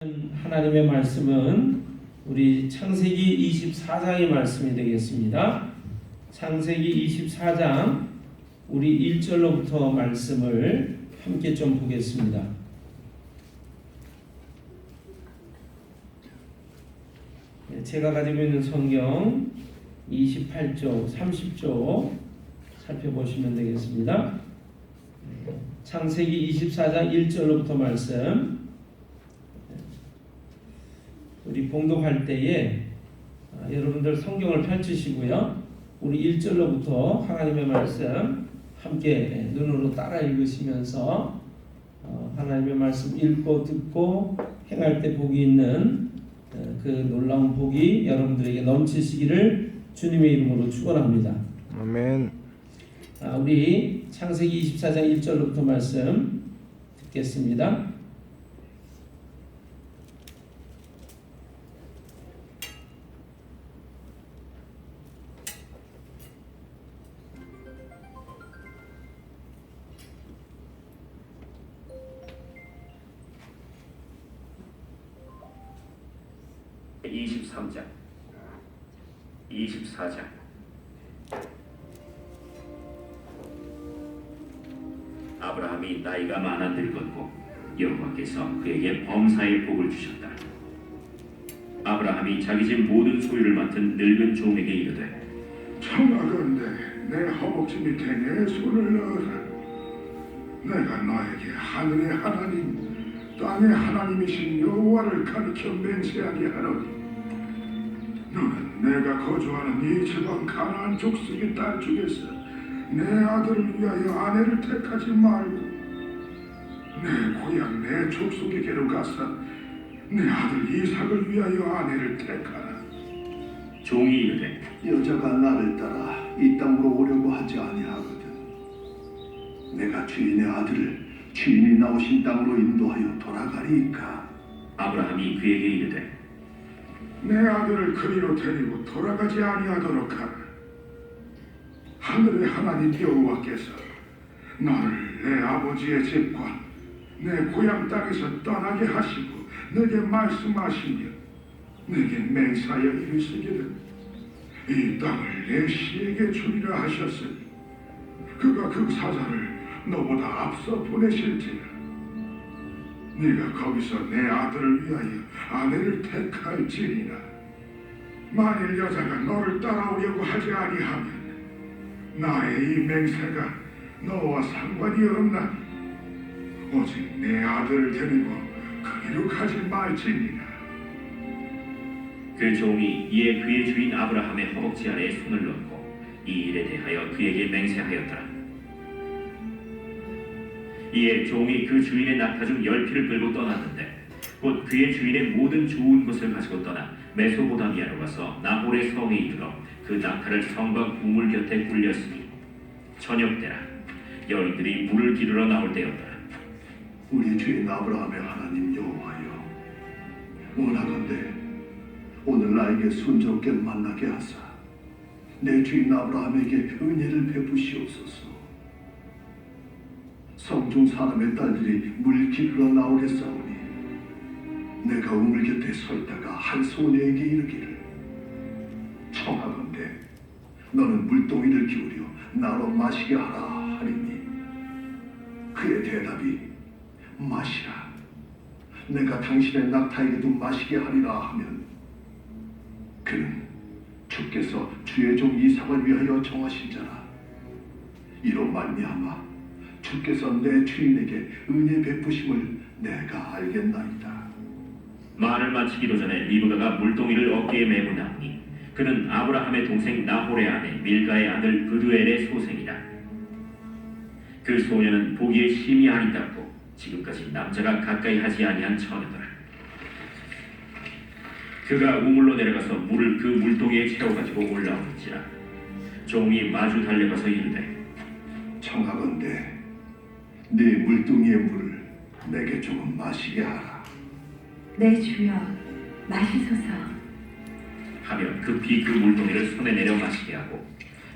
하나님의 말씀은 우리 창세기 24장의 말씀이 되겠습니다. 창세기 24장 우리 1절로부터 말씀을 함께 좀 보겠습니다. 제가 가지고 있는 성경 28쪽, 30쪽 살펴보시면 되겠습니다. 창세기 24장 1절로부터 말씀 우리 봉독할 때에 여러분들 성경을 펼치시고요. 우리 1절로부터 하나님의 말씀 함께 눈으로 따라 읽으시면서 하나님의 말씀 읽고 듣고 행할 때 복이 있는 그 놀라운 복이 여러분들에게 넘치시기를 주님의 이름으로 축원합니다. 아멘. 우리 창세기 24장 1절로부터 말씀 듣겠습니다. (23장) 24장 아브라함이 나이가 많아 늙었고 여호와께서 그에게 범사의 복을 주셨다. 아브라함이 자기 집 모든 소유를 맡은 늙은 종에게 이르되 청하건대 내 허벅지 밑에 내 손을 넣어라. 내가 너에게 하늘의 하나님 땅의 하나님이신 여호와를 가리켜 맹세하게 하노니 너는 내가 거주하는 이 지방 가나안 족속의 딸 중에서 내 아들을 위하여 아내를 택하지 말고 내 고향 내 족속에게로 가서 내 아들 이삭을 위하여 아내를 택하라. 종이 이르되 여자가 나를 따라 이 땅으로 오려고 하지 아니하거든. 내가 주인의 아들을 주인이 나오신 땅으로 인도하여 돌아가리이까. 아브라함이 그에게 이르되 내 아들을 그리로 데리고 돌아가지 아니하도록 하라. 하늘의 하나님 여호와께서 너를 내 아버지의 집과 내 고향 땅에서 떠나게 하시고 내게 말씀하시며 내게 맹세하여 이르시기를 이 땅을 내 씨에게 주리라 하셨으니 그가 그 사자를 너보다 앞서 보내실지라. 네가 거기서 내 아들을 위하여 아내를 택할지니라. 만일 여자가 너를 따라오려고 하지 아니하면 나의 이 맹세가 너와 상관이 없나니 오직 내 아들을 데리고 그리로 가지 말지니라. 그 종이 이에 그의 주인 아브라함의 허벅지 아래에 손을 넣고 이 일에 대하여 그에게 맹세하였더라. 이에 종이 그 주인의 낙타 중 10匹를 끌고 떠났는데 곧 그의 주인의 모든 좋은 것을 가지고 떠나 메소보다미아로 가서 나홀의 성에 이르러 그 낙타를 성과 우물 곁에 굴렸으니 저녁 때라 여인들이 물을 기르러 나올 때였더라. 우리 주인 아브라함의 하나님 여호와여, 원하건대 오늘 나에게 순조롭게 만나게 하사 내 주인 아브라함에게 은혜를 베푸시옵소서. 성중 사람의 딸들이 물 기르러 나오겠사오니 내가 우물 곁에 서 있다가 한 소녀에게 이르기를 청하건대 너는 물동이를 기울여 나로 마시게 하라 하리니 그의 대답이 마시라. 내가 당신의 낙타에게도 마시게 하리라 하면 그는 주께서 주의 종 이삭을 위하여 정하신 자라. 이로 말미암아 주께서 내 주인에게 은혜 베푸심을 내가 알겠나이다. 말을 마치기도 전에 리브가가 물동이를 어깨에 메고 나오니 그는 아브라함의 동생 나홀의 아내 밀가의 아들 브두엘의 소생이다. 그 소녀는 보기에 심히 아리답고 지금까지 남자가 가까이 하지 아니한 처녀더라. 그가 우물로 내려가서 물을 그 물동이에 채워가지고 올라오는지라 종이 마주 달려가서 이르되 청하건대 네 물동이의 물을 내게 조금 마시게 하라. 내 주여, 마시소서. 하며 급히 그 물동이를 손에 내려 마시게 하고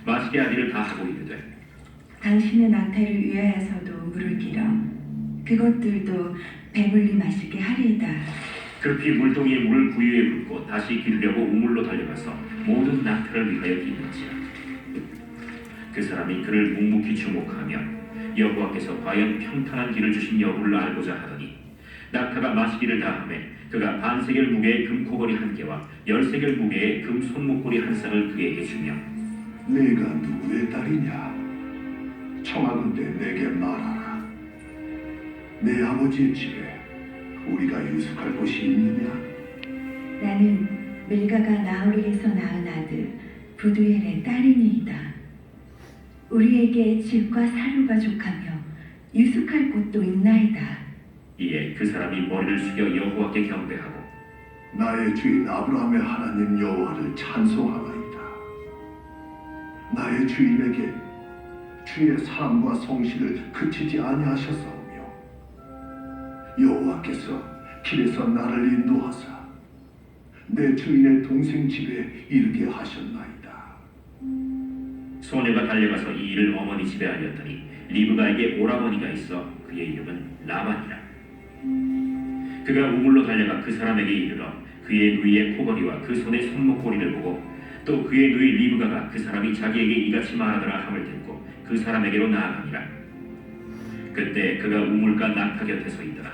마시게 하기를 다 하고 이르되 당신의 낙타를 위하여서도 물을 길어 그것들도 배불리 마시게 하리이다. 급히 물동이에 물을 부유에 붓고 다시 기르려고 우물로 달려가서 모든 낙타를 위하여 기는지라. 그 사람이 그를 묵묵히 주목하며 여호와께서 과연 평탄한 길을 주신 여부를 알고자 하더니 낙타가 마시기를 다하매 그가 반세겔 무게의 금코걸이 한 개와 10세겔 무게의 금 손목걸이 한 쌍을 그에게 주며 네가 누구의 딸이냐? 청하건대 내게 말하라. 내 아버지의 집에 우리가 유숙할 곳이 있느냐? 나는 밀가가 나홀에서 낳은 아들 부두엘의 딸이니이다. 우리에게 집과 사료가 족하며 유숙할 곳도 있나이다. 이에 그 사람이 머리를 숙여 여호와께 경배하고 나의 주인 아브라함의 하나님 여호와를 찬송하나이다. 나의 주인에게 주의 사랑과 성실을 그치지 아니하셨사오며 여호와께서 길에서 나를 인도하사 내 주인의 동생 집에 이르게 하셨나이다. 소녀가 달려가서 이 일을 어머니 집에 알렸더니 리브가에게 오라버니가 있어 그의 이름은 라반이라. 그가 우물로 달려가 그 사람에게 이르러 그의 누이의 코걸이와 그 손의 손목걸이를 보고 또 그의 누이 리브가가 그 사람이 자기에게 이같이 말하더라 함을 듣고 그 사람에게로 나아가니라. 그때 그가 우물가 낙타 곁에 서 있더라.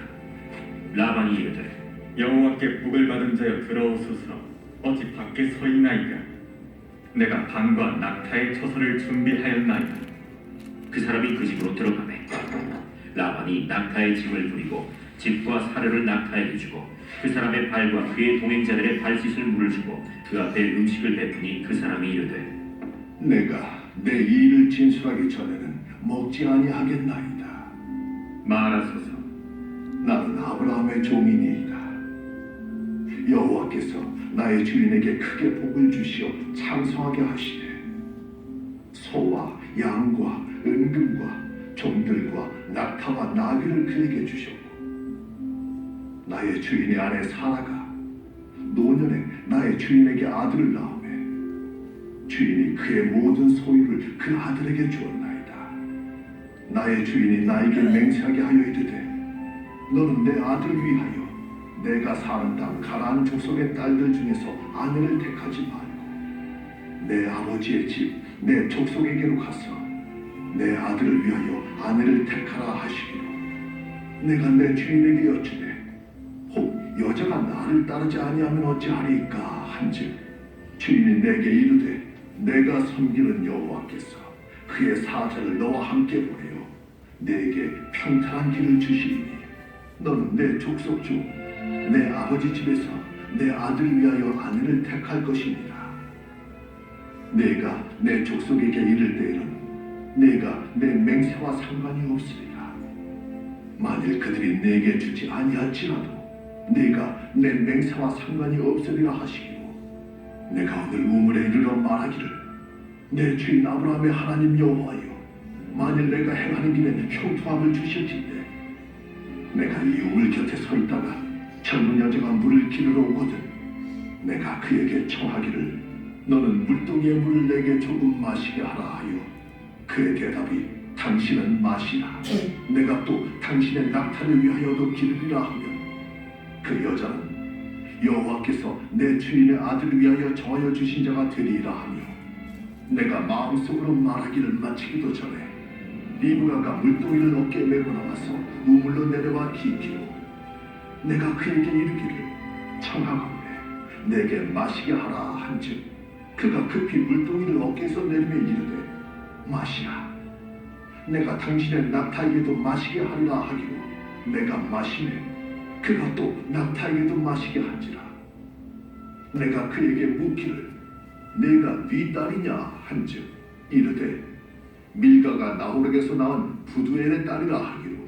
라반이 이르되 여호와께 복을 받은 자여 들어오소서. 어찌 밖에 서 있나이까? 내가 방과 낙타의 처소를 준비하였나이다. 그 사람이 그 집으로 들어가매 라반이 낙타의 짐을 부리고 집과 사료를 낙타에게 주고 그 사람의 발과 그의 동행자들의 발 씻을 물을 주고 그 앞에 음식을 베푸니 그 사람이 이르되 내가 내 일을 진술하기 전에는 먹지 아니하겠나이다. 말하소서. 나는 아브라함의 종이니이다. 여호와께서 나의 주인에게 크게 복을 주시어 창성하게 하시되 소와 양과 은금과 종들과 낙타와 나귀를 그에게 주셨고 나의 주인의 아내 사라가 노년에 나의 주인에게 아들을 낳으매 주인이 그의 모든 소유를 그 아들에게 주었나이다. 나의 주인이 나에게 맹세하게 하여 이르되 너는 내 아들을 위하여 내가 사는 땅 가나안 족속의 딸들 중에서 아내를 택하지 말고 내 아버지의 집 내 족속에게로 가서 내 아들을 위하여 아내를 택하라 하시기로 내가 내 주인에게 여쭈되 혹 여자가 나를 따르지 아니하면 어찌하리까 한즉 주인이 내게 이르되 내가 섬기는 여호와께서 그의 사자를 너와 함께 보내어 내게 평탄한 길을 주시니 너는 내 족속 중 내 아버지 집에서 내 아들을 위하여 아내를 택할 것이니라. 내가 내 족속에게 이를 때에는 내가 내 맹세와 상관이 없으리라. 만일 그들이 내게 주지 아니할지라도 내가 내 맹세와 상관이 없으리라 하시기로 내가 오늘 우물에 이르러 말하기를 내 주인 아브라함의 하나님 여호와여 만일 내가 행하는 길에 형통함을 주실진대 내가 이 우물 곁에 서 있다가 젊은 여자가 물을 기르러 오거든 내가 그에게 청하기를 너는 물동이의 물을 내게 조금 마시게 하라 하여 그의 대답이 당신은 마시라 내가 또 당신의 낙타를 위하여도 기르리라 하면 그 여자는 여호와께서 내 주인의 아들을 위하여 정하여 주신 자가 되리라 하며 내가 마음속으로 말하기를 마치기도 전에 리브가가 물동이를 어깨에 메고 나와서 우물로 내려와 기기로 내가 그에게 이르기를 청하건대 내게 마시게 하라 한즉 그가 급히 물동이를 어깨에서 내리며 이르되 마시라 내가 당신의 낙타에게도 마시게 하리라 하기로 내가 마시매 그가 또 낙타에게도 마시게 한지라 내가 그에게 묻기를 내가 네 딸이냐 한즉 이르되 밀가가 나홀에게서 낳은 부두엘의 딸이라 하기로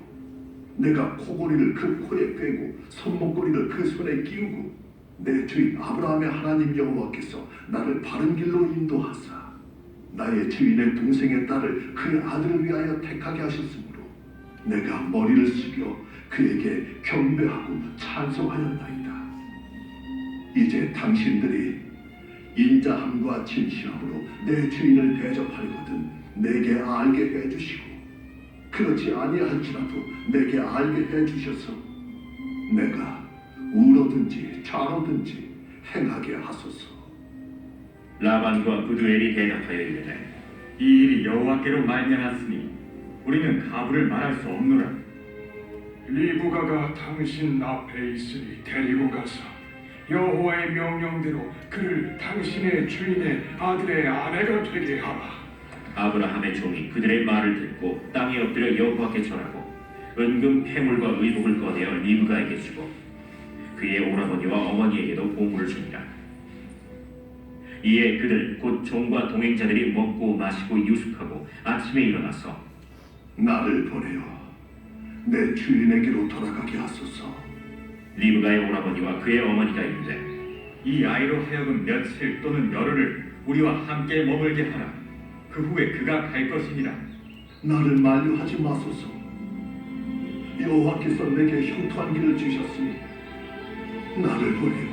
내가 코걸이를 그 코에 빼고 손목걸이를 그 손에 끼우고 내 주인 아브라함의 하나님 여호와께서 나를 바른 길로 인도하사 나의 주인의 동생의 딸을 그의 아들을 위하여 택하게 하셨으므로 내가 머리를 숙여 그에게 경배하고 찬송하였나이다. 이제 당신들이 인자함과 진실함으로 내 주인을 대접하려거든 내게 알게 해주시고 그렇지 아니할지라도 내게 알게 해주셔서 내가 우로든지 좌로든지 행하게 하소서. 라반과 부두엘이 대답하여 이르되 이 일이 여호와께로 말미암았으니 우리는 가부를 말할 수 없노라. 리브가가 당신 앞에 있으니 데리고 가서 여호와의 명령대로 그를 당신의 주인의 아들의 아내가 되게 하라. 아브라함의 종이 그들의 말을 듣고 땅에 엎드려 여호와께 절하고 은금 패물과 의복을 꺼내어 리브가에게 주고 그의 오라버니와 어머니에게도 보물을 주니라. 이에 그들 곧 종과 동행자들이 먹고 마시고 유숙하고 아침에 일어나서 나를 보내어 내 주인에게로 돌아가게 하소서. 리브가의 오라버니와 그의 어머니가 이르되 이 아이로 하여금 며칠 또는 열흘을 우리와 함께 머물게 하라. 그 후에 그가 갈 것이니라. 나를 만류하지 마소서. 여호와께서 내게 형통한 길을 주셨으니 나를 보내어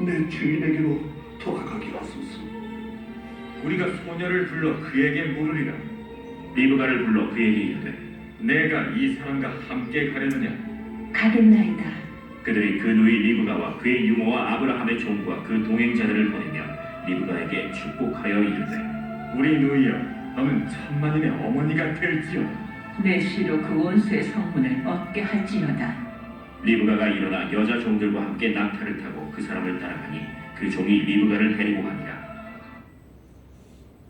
내 주인에게로 돌아가게 하소서. 우리가 소녀를 불러 그에게 물으리라. 리브가를 불러 그에게 이르되 내가 이 사람과 함께 가려느냐? 가겠나이다. 그들이 그 누이 리브가와 그의 유모와 아브라함의 종과 그 동행자들을 보내며 리브가에게 축복하여 이르되 우리 누이여, 너는 천만인의 어머니가 될지어다. 내 씨로 그 원수의 성문을 얻게 할지어다. 리브가가 일어나 여자 종들과 함께 낙타를 타고 그 사람을 따라가니 그 종이 리브가를 데리고 가니라.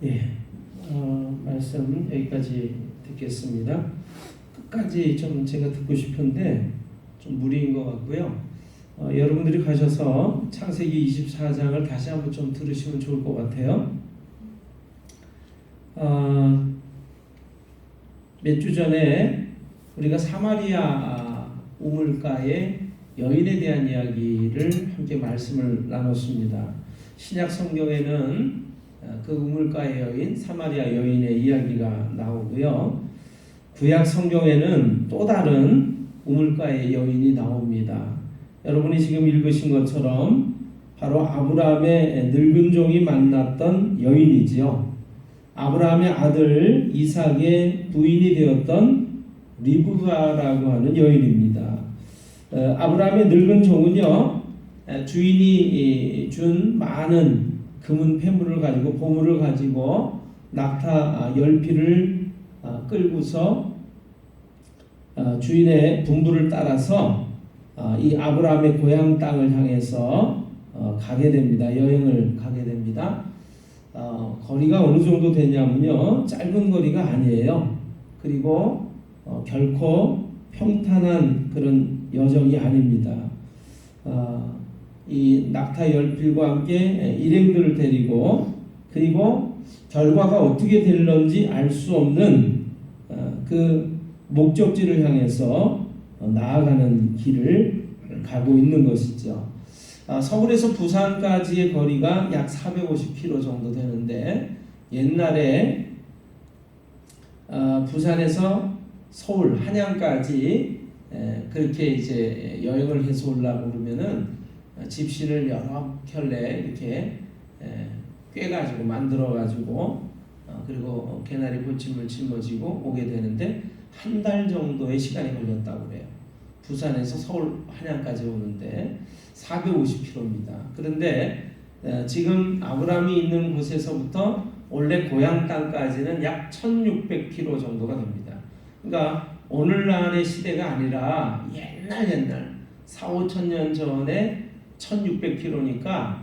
예, 말씀 여기까지 듣겠습니다. 끝까지 좀 제가 듣고 싶은데 좀 무리인 것 같고요. 여러분들이 가셔서 창세기 24장을 다시 한번 좀 들으시면 좋을 것 같아요. 몇 주 전에 우리가 사마리아 우물가의 여인에 대한 이야기를 함께 말씀을 나눴습니다. 신약 성경에는 그 우물가의 여인, 사마리아 여인의 이야기가 나오고요. 구약 성경에는 또 다른 우물가의 여인이 나옵니다. 여러분이 지금 읽으신 것처럼 바로 아브라함의 늙은 종이 만났던 여인이지요. 아브라함의 아들 이삭의 부인이 되었던 리브가라고 하는 여인입니다. 아브라함의 늙은 종은요, 주인이 준 많은 금은 폐물을 가지고 보물을 가지고 낙타 10피를 끌고서 주인의 분부를 따라서 이 아브라함의 고향 땅을 향해서 가게 됩니다. 여행을 가게 됩니다. 거리가 어느 정도 되냐면요, 짧은 거리가 아니에요. 그리고 결코 평탄한 그런 여정이 아닙니다. 이 낙타 10필과 함께 일행들을 데리고, 그리고 결과가 어떻게 될런지 알 수 없는 그 목적지를 향해서 나아가는 길을 가고 있는 것이죠. 서울에서 부산까지의 거리가 약 450km 정도 되는데, 옛날에 부산에서 서울 한양까지 그렇게 이제 여행을 해서 올라고 그러면은 집신을 여러 켤레 이렇게 꿰가지고 만들어가지고 그리고 개나리 보침을 짊어지고 오게 되는데 한 달 정도의 시간이 걸렸다고 그래요. 부산에서 서울 한양까지 오는데 450km입니다. 그런데 지금 아브라함이 있는 곳에서부터 원래 고향 땅까지는 약 1600km 정도가 됩니다. 그러니까 오늘날의 시대가 아니라 옛날 4, 5천 년 전에 1600km니까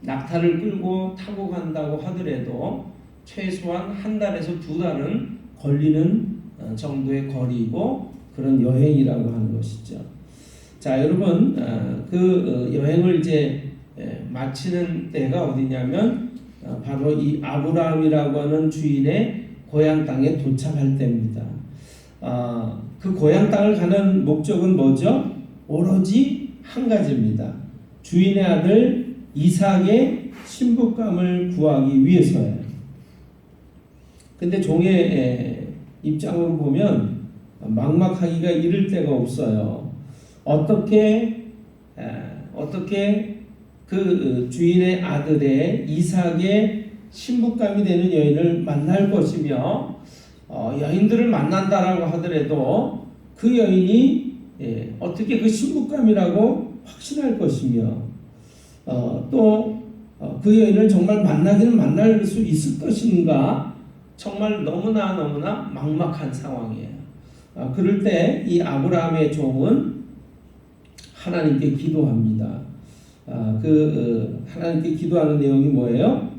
낙타를 끌고 타고 간다고 하더라도 최소한 한 달에서 두 달은 걸리는 정도의 거리이고 그런 여행이라고 하는 것이죠. 자, 여러분, 그 여행을 이제 마치는 때가 어디냐면 바로 이 아브라함이라고 하는 주인의 고향 땅에 도착할 때입니다. 그 고향 땅을 가는 목적은 뭐죠? 오로지 한 가지입니다. 주인의 아들 이삭의 신부감을 구하기 위해서예요. 근데 종의 입장으로 보면 막막하기가 이를 데가 없어요. 어떻게 그 주인의 아들의 이삭의 신부감이 되는 여인을 만날 것이며 여인들을 만난다라고 하더라도 그 여인이 어떻게 그 신부감이라고 확신할 것이며 또 그 여인을 정말 만나기는 만날 수 있을 것인가 정말 너무나 막막한 상황이에요. 그럴 때 이 아브라함의 종은 하나님께 기도합니다. 하나님께 기도하는 내용이 뭐예요?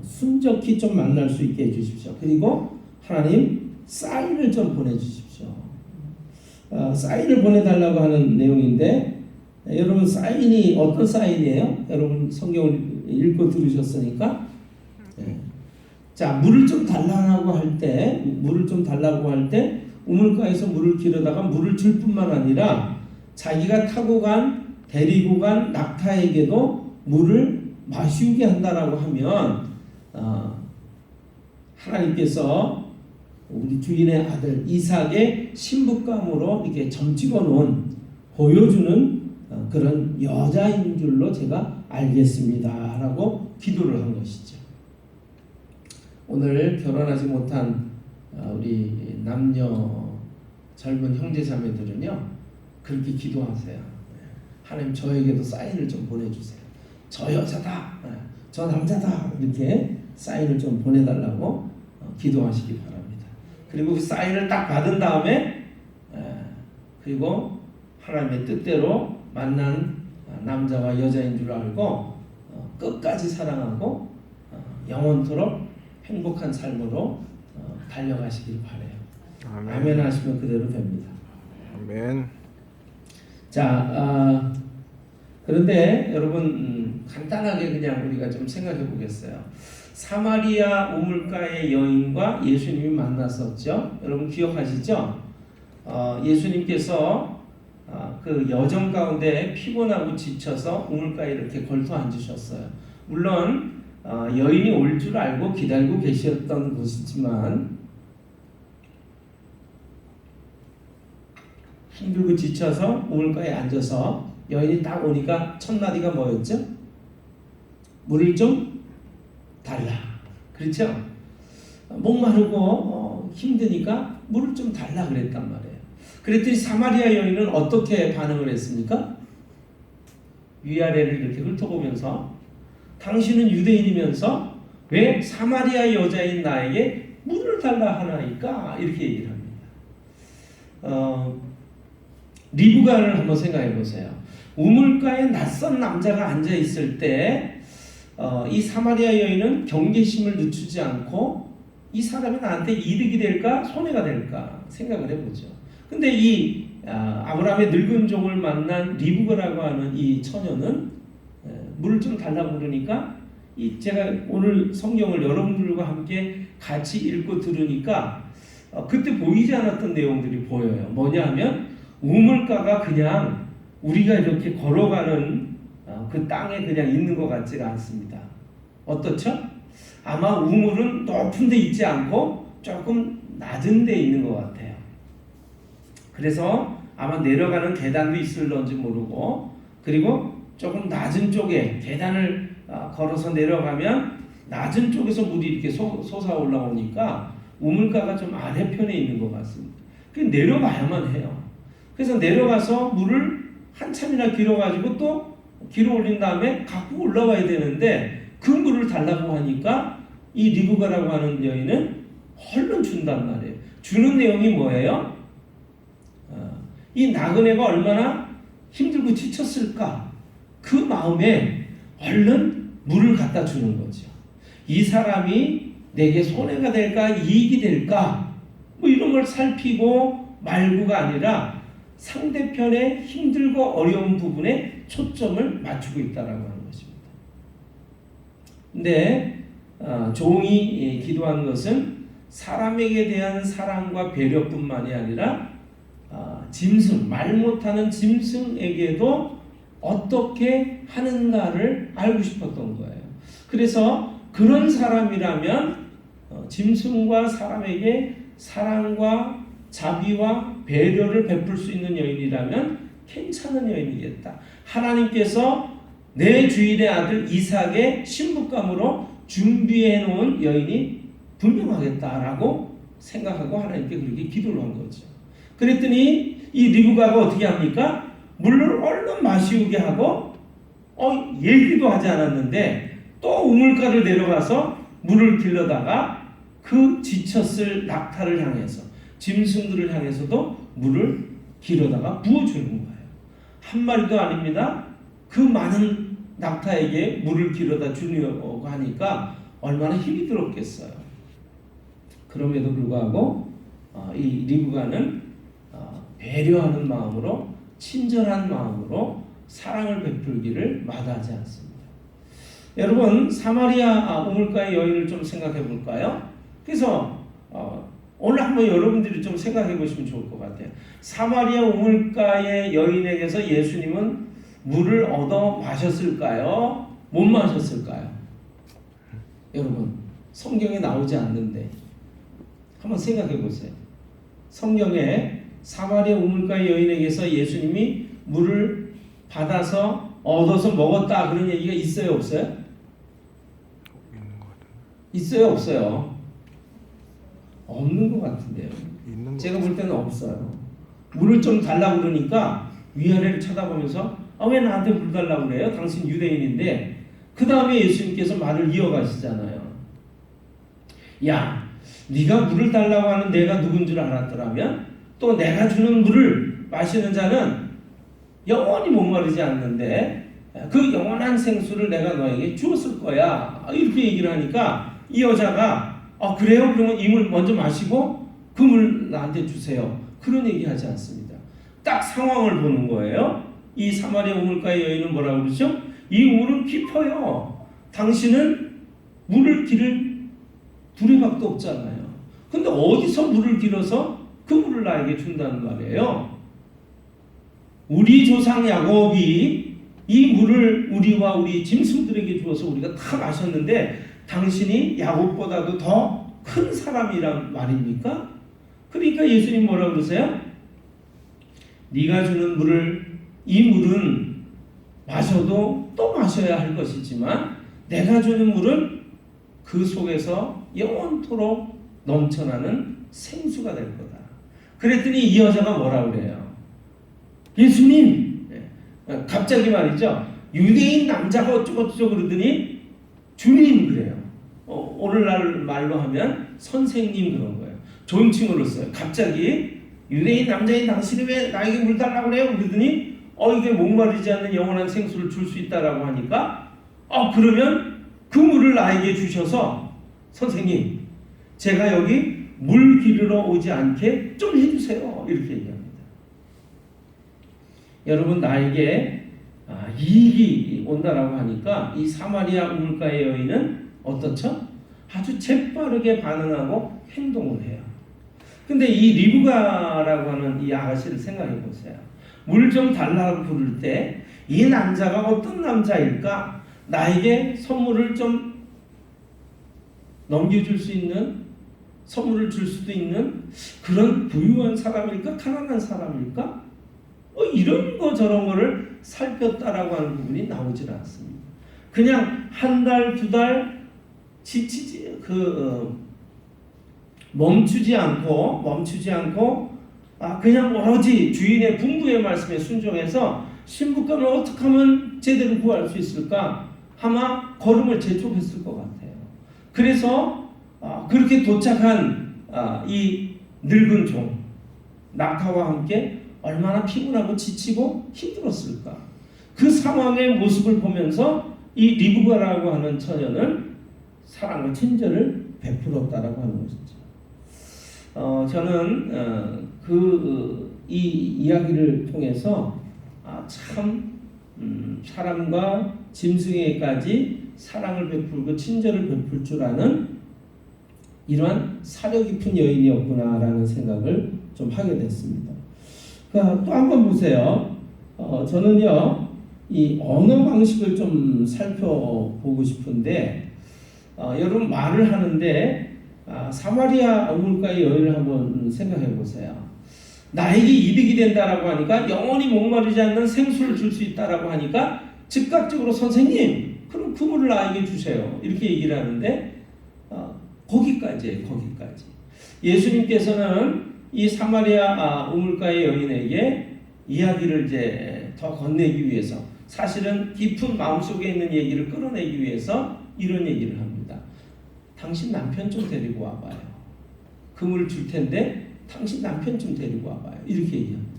순적히 좀 만날 수 있게 해주십시오. 그리고 하나님 사인을 좀 보내주십시오. 사인을 보내달라고 하는 내용인데 여러분 사인이 어떤 사인이에요? 여러분 성경을 읽고 들으셨으니까 자 물을 좀 달라고 할 때 우물가에서 물을 기르다가 물을 줄 뿐만 아니라 자기가 타고 간 데리고 간 낙타에게도 물을 마시게 한다라고 하면 하나님께서 우리 주인의 아들 이삭의 신부감으로 이렇게 점찍어 놓은 보여주는 그런 여자인 줄로 제가 알겠습니다 라고 기도를 한 것이죠. 오늘 결혼하지 못한 우리 남녀 젊은 형제자매들은요 그렇게 기도하세요. 하나님 저에게도 사인을 좀 보내주세요. 저 여자다, 저 남자다 이렇게 사인을 좀 보내달라고 기도하시기 바랍니다. 그리고 그 사인을 딱 받은 다음에 그리고 하나님의 뜻대로 만난 남자와 여자인 줄 알고 끝까지 사랑하고 영원토록 행복한 삶으로 달려가시길 바라요. 아멘 하시면 그대로 됩니다. 아멘. 자, 그런데 여러분 간단하게 그냥 우리가 좀 생각해 보겠어요. 사마리아 우물가의 여인과 예수님이 만났었죠. 여러분 기억하시죠? 예수님께서 그 여정 가운데 피곤하고 지쳐서 우물가에 이렇게 걸터 앉으셨어요. 물론 여인이 올 줄 알고 기다리고 계셨던 것이지만 힘들고 지쳐서 우물가에 앉아서 여인이 딱 오니까 첫 마디가 뭐였죠? 물을 좀 달라. 그렇죠? 목마르고 힘드니까 물을 좀 달라 그랬단 말이에요. 그랬더니 사마리아 여인은 어떻게 반응을 했습니까? 위아래를 이렇게 훑어보면서 당신은 유대인이면서 왜 사마리아 여자인 나에게 물을 달라 하나이까? 이렇게 얘기를 합니다. 리브가를 한번 생각해 보세요. 우물가에 낯선 남자가 앉아 있을 때 이 사마리아 여인은 경계심을 늦추지 않고 이 사람이 나한테 이득이 될까 손해가 될까 생각을 해보죠. 근데 이 아브라함의 늙은 종을 만난 리브가라고 하는 이 처녀는 물을 좀 달라고 그러니까 제가 오늘 성경을 여러분들과 함께 같이 읽고 들으니까 그때 보이지 않았던 내용들이 보여요. 뭐냐 하면 우물가가 그냥 우리가 이렇게 걸어가는 그 땅에 그냥 있는 것 같지가 않습니다. 어떻죠? 아마 우물은 높은 데 있지 않고 조금 낮은 데 있는 것 같아요. 그래서 아마 내려가는 계단도 있을런지 모르고 그리고 조금 낮은 쪽에 계단을 걸어서 내려가면 낮은 쪽에서 물이 이렇게 솟아 올라오니까 우물가가 좀 아래편에 있는 것 같습니다. 그냥 내려가야만 해요. 그래서 내려가서 물을 한참이나 길어가지고 또 길어 올린 다음에 갖고 올라와야 되는데 그 물을 달라고 하니까 이 리브가라고 하는 여인은 얼른 준단 말이에요. 주는 내용이 뭐예요? 이 나그네가 얼마나 힘들고 지쳤을까? 그 마음에 얼른 물을 갖다 주는 거죠. 이 사람이 내게 손해가 될까 이익이 될까 뭐 이런 걸 살피고 말고가 아니라 상대편의 힘들고 어려운 부분에 초점을 맞추고 있다라고 하는 것입니다. 근데 종이 기도한 것은 사람에게 대한 사랑과 배려뿐만이 아니라 짐승, 말 못하는 짐승에게도 어떻게 하는가를 알고 싶었던 거예요. 그래서 그런 사람이라면 짐승과 사람에게 사랑과 자비와 배려를 베풀 수 있는 여인이라면 괜찮은 여인이겠다. 하나님께서 내 주인의 아들 이삭의 신부감으로 준비해 놓은 여인이 분명하겠다라고 생각하고 하나님께 그렇게 기도를 한 거죠. 그랬더니 이 리브가가 어떻게 합니까? 물을 얼른 마시우게 하고 얘기도 하지 않았는데 또 우물가를 내려가서 물을 길러다가 그 지쳤을 낙타를 향해서 짐승들을 향해서도 물을 길어다가 부어주는 거예요. 한 마리도 아닙니다. 그 많은 낙타에게 물을 길어다 주려고 하니까 얼마나 힘이 들었겠어요. 그럼에도 불구하고 이 리브가는 배려하는 마음으로 친절한 마음으로 사랑을 베풀기를 마다하지 않습니다. 여러분 사마리아 우물가의 여인을 좀 생각해 볼까요? 그래서 오늘 한번 여러분들이 좀 생각해 보시면 좋을 것 같아요. 사마리아 우물가의 여인에게서 예수님은 물을 얻어 마셨을까요? 못 마셨을까요? 여러분 성경에 나오지 않는데 한번 생각해 보세요. 성경에 사마리아 우물가의 여인에게서 예수님이 물을 받아서 얻어서 먹었다 그런 얘기가 있어요, 없어요? 있어요, 없어요? 없는 것 같은데요. 제가 볼 때는 없어요. 물을 좀 달라고 그러니까 위아래를 쳐다보면서 왜 나한테 물 달라고 그래요? 당신 유대인인데. 그 다음에 예수님께서 말을 이어가시잖아요. 야, 네가 물을 달라고 하는 내가 누군 줄 알았더라면 또 내가 주는 물을 마시는 자는 영원히 목마르지 않는데 그 영원한 생수를 내가 너에게 주었을 거야. 이렇게 얘기를 하니까 이 여자가 그래요? 그러면 이 물 먼저 마시고 그 물 나한테 주세요. 그런 얘기 하지 않습니다. 딱 상황을 보는 거예요. 이 사마리아 우물가의 여인은 뭐라고 그러죠? 이 물은 깊어요. 당신은 물을 기를 두레박도 없잖아요. 근데 어디서 물을 길어서 그 물을 나에게 준다는 말이에요. 우리 조상 야곱이 이 물을 우리와 우리 짐승들에게 주어서 우리가 다 마셨는데 당신이 야곱보다도 더 큰 사람이란 말입니까? 그러니까 예수님 뭐라고 그러세요? 네가 주는 물을 이 물은 마셔도 또 마셔야 할 것이지만 내가 주는 물은 그 속에서 영원토록 넘쳐나는 생수가 될 거다. 그랬더니 이 여자가 뭐라고 그래요? 예수님, 갑자기 말이죠. 유대인 남자가 어쩌고저쩌고 그러더니 주님 그래요. 오늘날 말로 하면 선생님 그런 거예요. 존칭으로 써요. 갑자기 유대인 남자인 당신이 왜 나에게 물 달라고 그래요? 그러더니 이게 목마르지 않는 영원한 생수를 줄 수 있다라고 하니까 그러면 그 물을 나에게 주셔서 선생님 제가 여기 물 기르러 오지 않게 좀 해주세요. 이렇게 얘기합니다. 여러분 나에게 이익이 온다라고 하니까 이 사마리아 우물가의 여인은 어떻죠? 아주 재빠르게 반응하고 행동을 해요. 근데 이 리브가라고 하는 이 아가씨를 생각해 보세요. 물 좀 달라고 부를 때 이 남자가 어떤 남자일까? 나에게 선물을 좀 넘겨줄 수 있는, 선물을 줄 수도 있는 그런 부유한 사람일까? 가난한 사람일까? 이런 거 저런 거를 살폈다라고 하는 부분이 나오질 않습니다. 그냥 한 달, 두 달 멈추지 않고 그냥 오로지 주인의 분부의 말씀에 순종해서 신부감을 어떻게 하면 제대로 구할 수 있을까? 아마 걸음을 재촉했을 것 같아요. 그래서 그렇게 도착한 이 늙은 종 낙타와 함께 얼마나 피곤하고 지치고 힘들었을까? 그 상황의 모습을 보면서 이 리브가라고 하는 처녀는 사랑과 친절을 베풀었다라고 하는 것이죠. 저는 이 이야기를 통해서 참 사람과 짐승에게까지 사랑을 베풀고 친절을 베풀 줄 아는 이러한 사려 깊은 여인이었구나라는 생각을 좀 하게 됐습니다. 또 한번 보세요. 저는요 이 언어 방식을 좀 살펴보고 싶은데 여러분 말을 하는데 사마리아 우물가의 여인을 한번 생각해 보세요. 나에게 이득이 된다라고 하니까 영원히 목마르지 않는 생수를 줄 수 있다라고 하니까 즉각적으로 선생님 그럼 그 물을 나에게 주세요 이렇게 얘기를 하는데 거기까지예요. 거기까지. 예수님께서는 이 사마리아 우물가의 여인에게 이야기를 이제 더 건네기 위해서, 사실은 깊은 마음속에 있는 얘기를 끌어내기 위해서 이런 얘기를 합니다. 당신 남편 좀 데리고 와봐요. 그물을 줄 텐데 당신 남편 좀 데리고 와봐요. 이렇게 얘기합니다.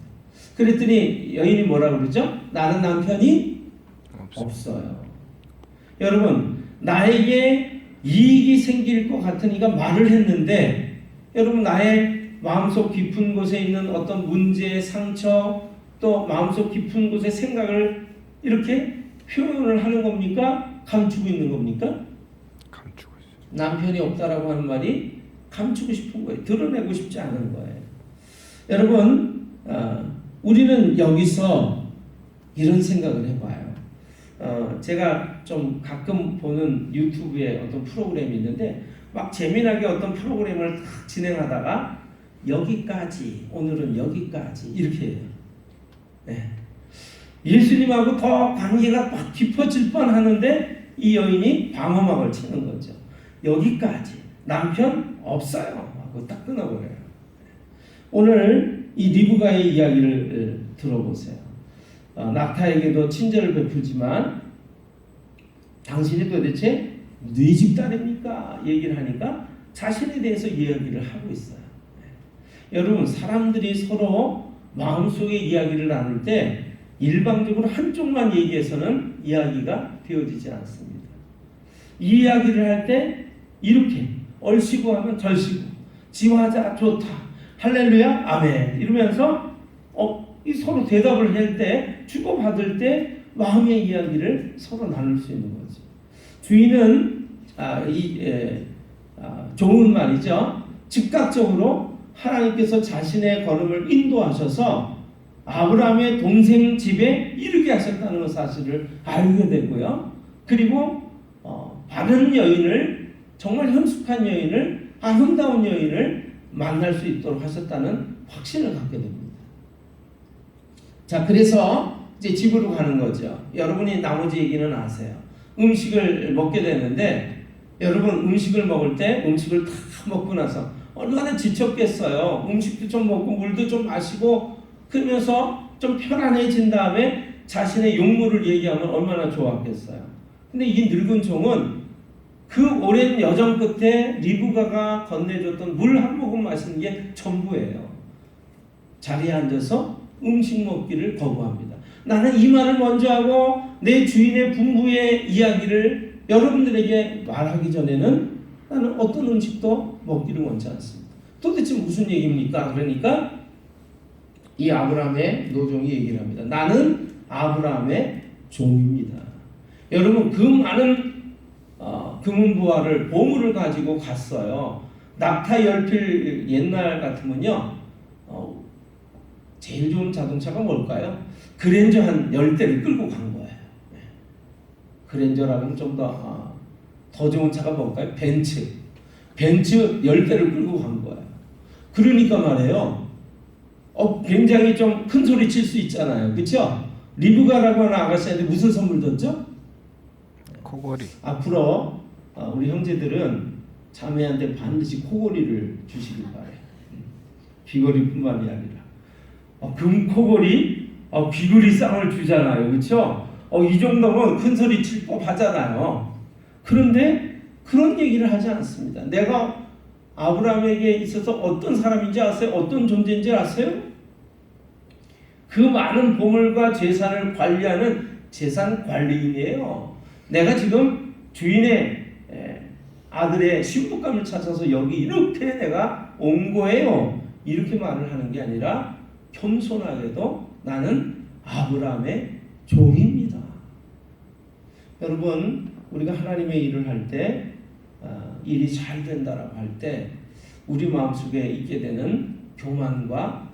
그랬더니 여인이 뭐라고 그러죠? 나는 남편이 없어요. 여러분, 나에게 이익이 생길 것 같으니까 말을 했는데, 여러분, 나의 마음속 깊은 곳에 있는 어떤 문제, 상처, 또 마음속 깊은 곳의 생각을 이렇게 표현을 하는 겁니까? 감추고 있는 겁니까? 감추고 있어요. 남편이 없다라고 하는 말이 감추고 싶은 거예요. 드러내고 싶지 않은 거예요. 여러분, 우리는 여기서 이런 생각을 해봐요. 제가 좀 가끔 보는 유튜브에 어떤 프로그램이 있는데, 막 재미나게 어떤 프로그램을 탁 진행하다가 여기까지, 오늘은 여기까지 이렇게 해요. 네. 예수님하고 더 관계가 막 깊어질 뻔하는데 이 여인이 방어막을 치는 거죠. 여기까지, 남편 없어요 하고 딱 끊어버려요. 오늘 이 리브가의 이야기를 들어보세요. 낙타에게도 친절을 베풀지만 당신이 도대체 네 집 딸입니까? 얘기를 하니까 자신에 대해서 이야기를 하고 있어요. 여러분, 사람들이 서로 마음속에 이야기를 나눌 때 일방적으로 한쪽만 얘기해서는 이야기가 되어지지 않습니다. 이 이야기를 할 때 이렇게 얼씨구 하면 절씨구, 지화자 좋다, 할렐루야, 아멘 이러면서 이 서로 대답을 할 때, 주고받을 때 마음의 이야기를 서로 나눌 수 있는 거죠. 주인은 좋은 말이죠. 즉각적으로 하나님께서 자신의 걸음을 인도하셔서 아브라함의 동생 집에 이르게 하셨다는 사실을 알게 되고요. 그리고 바른 여인을, 정말 현숙한 여인을, 아름다운 여인을 만날 수 있도록 하셨다는 확신을 갖게 됩니다. 자, 그래서 이제 집으로 가는 거죠. 여러분이 나머지 얘기는 아세요. 음식을 먹게 되는데, 여러분 음식을 먹을 때 음식을 다 먹고 나서 얼마나 지쳤겠어요. 음식도 좀 먹고 물도 좀 마시고 그러면서 좀 편안해진 다음에 자신의 용무를 얘기하면 얼마나 좋았겠어요. 근데 이 늙은 종은 그 오랜 여정 끝에 리브가가 건네줬던 물 한 모금 마시는 게 전부예요. 자리에 앉아서 음식 먹기를 거부합니다. 나는 이 말을 먼저 하고 내 주인의 분부의 이야기를 여러분들에게 말하기 전에는 나는 어떤 음식도 먹기를 원치 않습니다. 도대체 무슨 얘기입니까? 그러니까 이 아브라함의 노종이 얘기를 합니다. 나는 아브라함의 종입니다. 여러분, 그 많은 금은보화를, 보물을 가지고 갔어요. 낙타 열필 옛날 같으면요, 제일 좋은 자동차가 뭘까요? 그랜저 한 10대를 끌고 간 거예요. 그랜저라면 좀 더 좋은 차가 뭘까요? 벤츠 10대를 끌고 간 거예요. 그러니까 말이에요. 굉장히 좀 큰 소리 칠 수 있잖아요. 그렇죠? 리브가라고 하는 아가씨한테 무슨 선물 줬죠? 코골이. 앞으로 우리 형제들은 자매한테 반드시 코골이를 주시길 바래요. 귀걸이뿐만이 아니라 금코골이, 귀걸이 쌍을 주잖아요. 그렇죠? 이 정도면 큰 소리 칠 법하잖아요. 그런데 그런 얘기를 하지 않습니다. 내가 아브라함에게 있어서 어떤 사람인지 아세요? 어떤 존재인지 아세요? 그 많은 보물과 재산을 관리하는 재산 관리인이에요. 내가 지금 주인의 아들의 신부감을 찾아서 여기 이렇게 내가 온 거예요. 이렇게 말을 하는 게 아니라 겸손하게도 나는 아브라함의 종입니다. 여러분, 우리가 하나님의 일을 할 때, 일이 잘 된다라고 할 때 우리 마음속에 있게 되는 교만과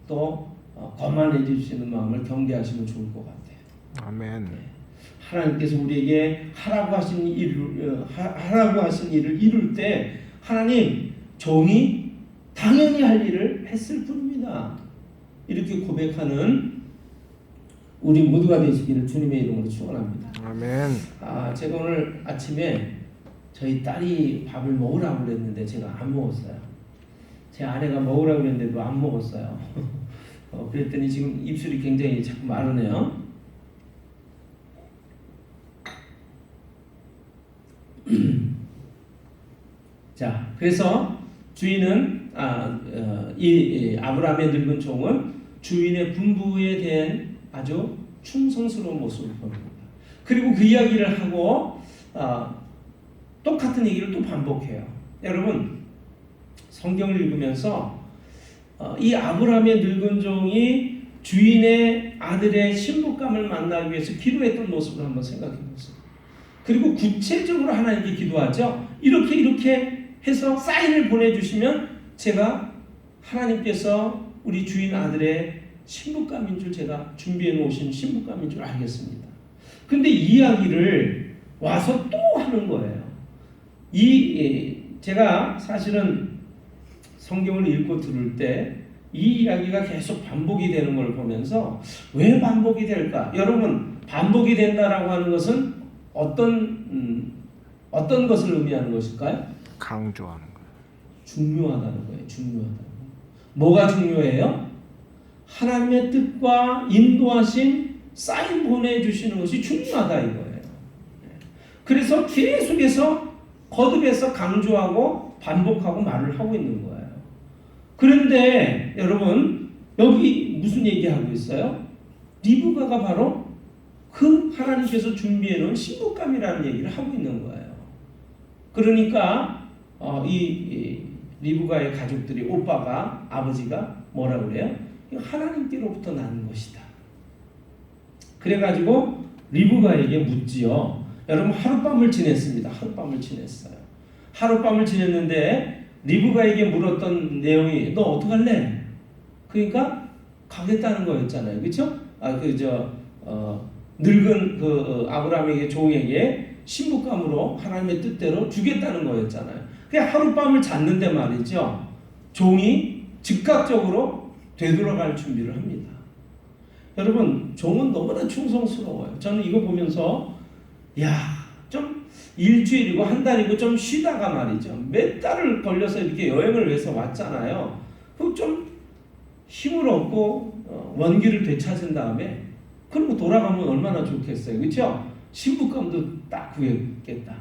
또 거만해질 수 있는 마음을 경계하시면 좋을 것 같아요. 아멘. 하나님께서 우리에게 하라고 하신 일을 이룰 때 하나님, 종이 당연히 할 일을 했을 뿐입니다. 이렇게 고백하는 우리 모두가 되시기를 주님의 이름으로 축원합니다. 아멘. 제가 오늘 아침에 저희 딸이 밥을 먹으라고 그랬는데 제가 안 먹었어요. 제 아내가 먹으라고 그랬는데도 안 먹었어요. 그랬더니 지금 입술이 굉장히 자꾸 마르네요. 자, 그래서 주인은 이 아브라함의 늙은 종은 주인의 분부에 대한 아주 충성스러운 모습을 보입니다. 그리고 그 이야기를 하고 똑같은 얘기를 또 반복해요. 여러분 성경을 읽으면서 이 아브라함의 늙은 종이 주인의 아들의 신부감을 만나기 위해서 기도했던 모습을 한번 생각해 보세요. 그리고 구체적으로 하나님께 기도하죠. 이렇게 해서 사인을 보내주시면 제가 하나님께서 우리 주인 아들의 신부감인 줄 제가 준비해 놓으신 신부감인 줄 알겠습니다. 근데 이 이야기를 와서 또 하는 거예요. 제가 사실은 성경을 읽고 들을 때 이 이야기가 계속 반복이 되는 걸 보면서 왜 반복이 될까? 여러분 반복이 된다라고 하는 것은 어떤 것을 의미하는 것일까요? 강조하는 거예요. 중요하다는 거예요. 중요하다는 거예요. 뭐가 중요해요? 하나님의 뜻과 인도하신 사인 보내주시는 것이 중요하다 이거예요. 그래서 계속해서 거듭해서 강조하고 반복하고 말을 하고 있는 거예요. 그런데 여러분 여기 무슨 얘기하고 있어요? 리브가가 바로 그 하나님께서 준비해 놓은 신부감이라는 얘기를 하고 있는 거예요. 그러니까 이 리브가의 가족들이 오빠가 아버지가 뭐라 그래요? 하나님께로부터 나는 것이다. 그래가지고 리브가에게 묻지요. 여러분 하룻밤을 지냈습니다. 하룻밤을 지냈어요. 하룻밤을 지냈는데 리브가에게 물었던 내용이 너 어떡할래? 그러니까 가겠다는 거였잖아요. 그렇죠? 늙은 아브라함에게 종에게 신부감으로 하나님의 뜻대로 주겠다는 거였잖아요. 그냥 하룻밤을 잤는데 말이죠. 종이 즉각적으로 되돌아갈 준비를 합니다. 여러분 종은 너무나 충성스러워요. 저는 이거 보면서 좀 일주일이고 한 달이고 좀 쉬다가 말이죠. 몇 달을 걸려서 이렇게 여행을 해서 왔잖아요. 그 좀 힘을 얻고 원기를 되찾은 다음에 그리고 돌아가면 얼마나 좋겠어요. 그렇죠? 신부감도 딱 구했겠다.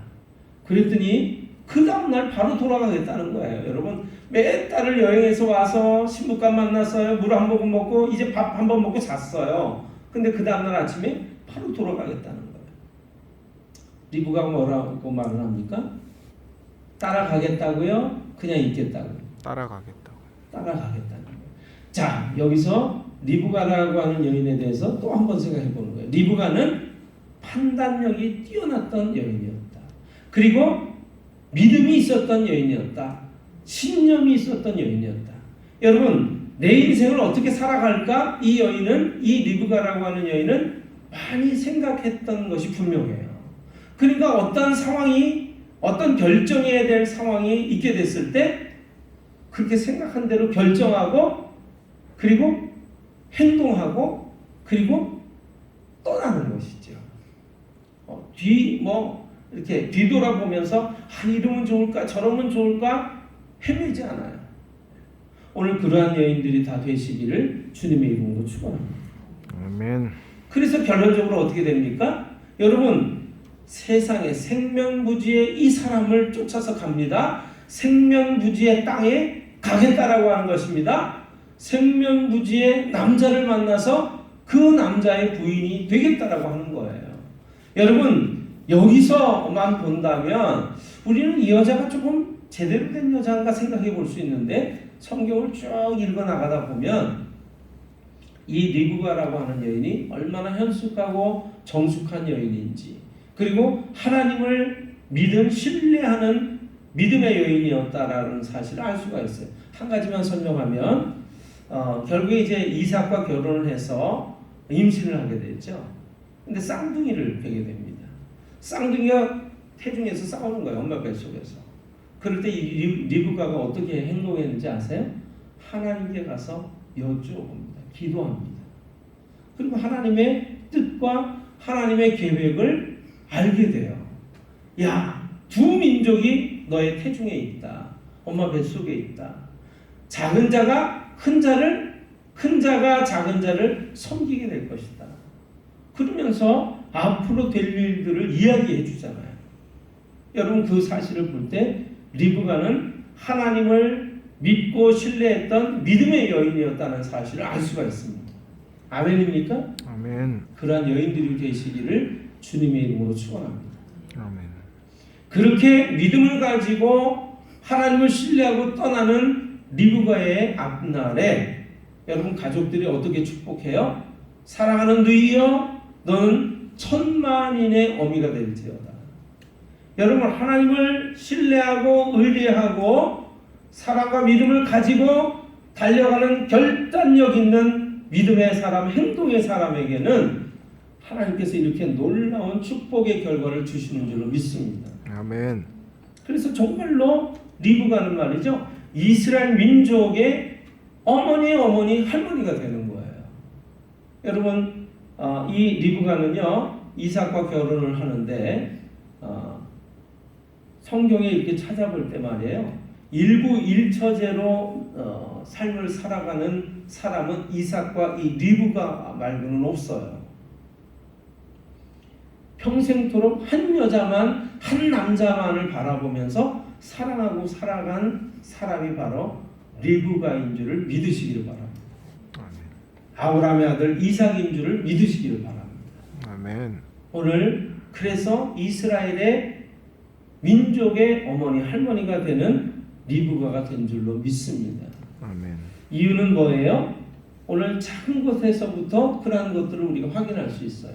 그랬더니 그 다음날 바로 돌아가겠다는 거예요. 여러분 몇 달을 여행해서 와서 신부감 만났어요. 물 한 모금 먹고 이제 밥 한 번 먹고 잤어요. 근데 그 다음날 아침에 바로 돌아가겠다는 거예요. 리브가가 뭐라고 말을 합니까? 따라가겠다고요? 그냥 있겠다고요? 따라가겠다고. 따라가겠다는 거예요. 자, 여기서 리브가라고 하는 여인에 대해서 또 한 번 생각해 보는 거예요. 리브가는 판단력이 뛰어났던 여인이었다. 그리고 믿음이 있었던 여인이었다. 신념이 있었던 여인이었다. 여러분, 내 인생을 어떻게 살아갈까? 이 리브가라고 하는 여인은 많이 생각했던 것이 분명해요. 그러니까 어떤 결정해야 될 상황이 있게 됐을 때 그렇게 생각한 대로 결정하고 그리고 행동하고 그리고 떠나는 것이죠. 이렇게 뒤돌아보면서 이러면 좋을까 저러면 좋을까 헤매지 않아요. 오늘 그러한 여인들이 다 되시기를 주님의 이름으로 축원합니다. 아멘. 그래서 결론적으로 어떻게 됩니까? 여러분 세상에 생명부지의 이 사람을 쫓아서 갑니다. 생명부지의 땅에 가겠다라고 하는 것입니다. 생명부지의 남자를 만나서 그 남자의 부인이 되겠다라고 하는 거예요. 여러분 여기서만 본다면 우리는 이 여자가 조금 제대로 된 여자인가 생각해 볼 수 있는데 성경을 쭉 읽어 나가다 보면 이 리브가라고 하는 여인이 얼마나 현숙하고 정숙한 여인인지 그리고 하나님을 신뢰하는 믿음의 여인이었다라는 사실을 알 수가 있어요. 한 가지만 설명하면 결국에 이제 이삭과 결혼을 해서 임신을 하게 되죠. 근데 쌍둥이를 베게 됩니다. 쌍둥이가 태중에서 싸우는 거예요. 엄마 뱃속에서. 그럴 때 이 리브가가 어떻게 행동했는지 아세요? 하나님께 가서 여쭤봅니다. 기도합니다. 그리고 하나님의 뜻과 하나님의 계획을 알게 돼요. 두 민족이 너의 태중에 있다. 엄마 뱃속에 있다. 작은 자가 큰 자를, 큰 자가 작은 자를 섬기게 될 것이다. 그러면서 앞으로 될 일들을 이야기해 주잖아요. 여러분 그 사실을 볼 때 리브가는 하나님을 믿고 신뢰했던 믿음의 여인이었다는 사실을 알 수가 있습니다. 아멘입니까? 아멘. 그러한 여인들이 되시기를 주님의 이름으로 축원합니다. 아멘. 그렇게 믿음을 가지고 하나님을 신뢰하고 떠나는 리브가의 앞날에 여러분 가족들이 어떻게 축복해요? 사랑하는 누이여 너는 천만인의 어미가 될지어다. 여러분 하나님을 신뢰하고 의뢰하고 사랑과 믿음을 가지고 달려가는 결단력 있는 믿음의 사람, 행동의 사람에게는 하나님께서 이렇게 놀라운 축복의 결과를 주시는 줄로 믿습니다. 아멘. 그래서 정말로 리브가는 말이죠. 이스라엘 민족의 어머니 할머니가 되는 거예요. 여러분 이 리브가는요 이삭과 결혼을 하는데 성경에 이렇게 찾아볼 때 말이에요. 일부일처제로 삶을 살아가는 사람은 이삭과 이 리브가 말고는 없어요. 평생토록 한 여자만, 한 남자만을 바라보면서 사랑하고 살아간 사람이 바로 리브가인 줄을 믿으시기를 바랍니다. 아멘. 아브라함의 아들 이삭인 줄을 믿으시기를 바랍니다. 아멘. 오늘 그래서 이스라엘의 민족의 어머니, 할머니가 되는 리브가가 된 줄로 믿습니다. 아멘. 이유는 뭐예요? 오늘 작은 것에서부터 그러한 것들을 우리가 확인할 수 있어요.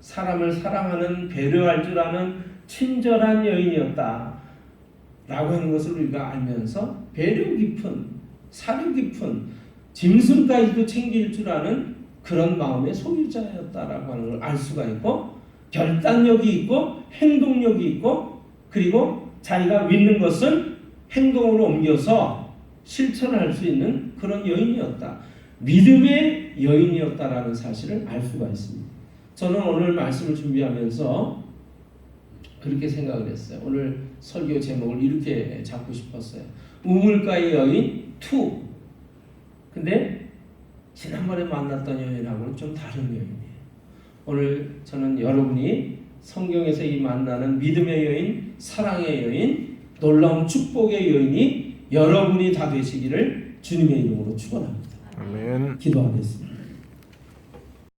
사람을 사랑하는, 배려할 줄 아는 친절한 여인이었다 라고 하는 것을 우리가 알면서 배려 깊은, 사려 깊은, 짐승까지도 챙길 줄 아는 그런 마음의 소유자였다라고 하는 걸 알 수가 있고, 결단력이 있고 행동력이 있고, 그리고 자기가 믿는 것을 행동으로 옮겨서 실천할 수 있는 그런 여인이었다. 믿음의 여인이었다라는 사실을 알 수가 있습니다. 저는 오늘 말씀을 준비하면서 그렇게 생각을 했어요. 오늘 설교 제목을 이렇게 잡고 싶었어요. 우물가의 여인 2. 근데 지난번에 만났던 여인하고는 좀 다른 여인이에요. 오늘 저는 여러분이 성경에서 이 만나는 믿음의 여인, 사랑의 여인, 놀라운 축복의 여인이 여러분이 다 되시기를 주님의 이름으로 축원합니다. 아멘. 기도하겠습니다.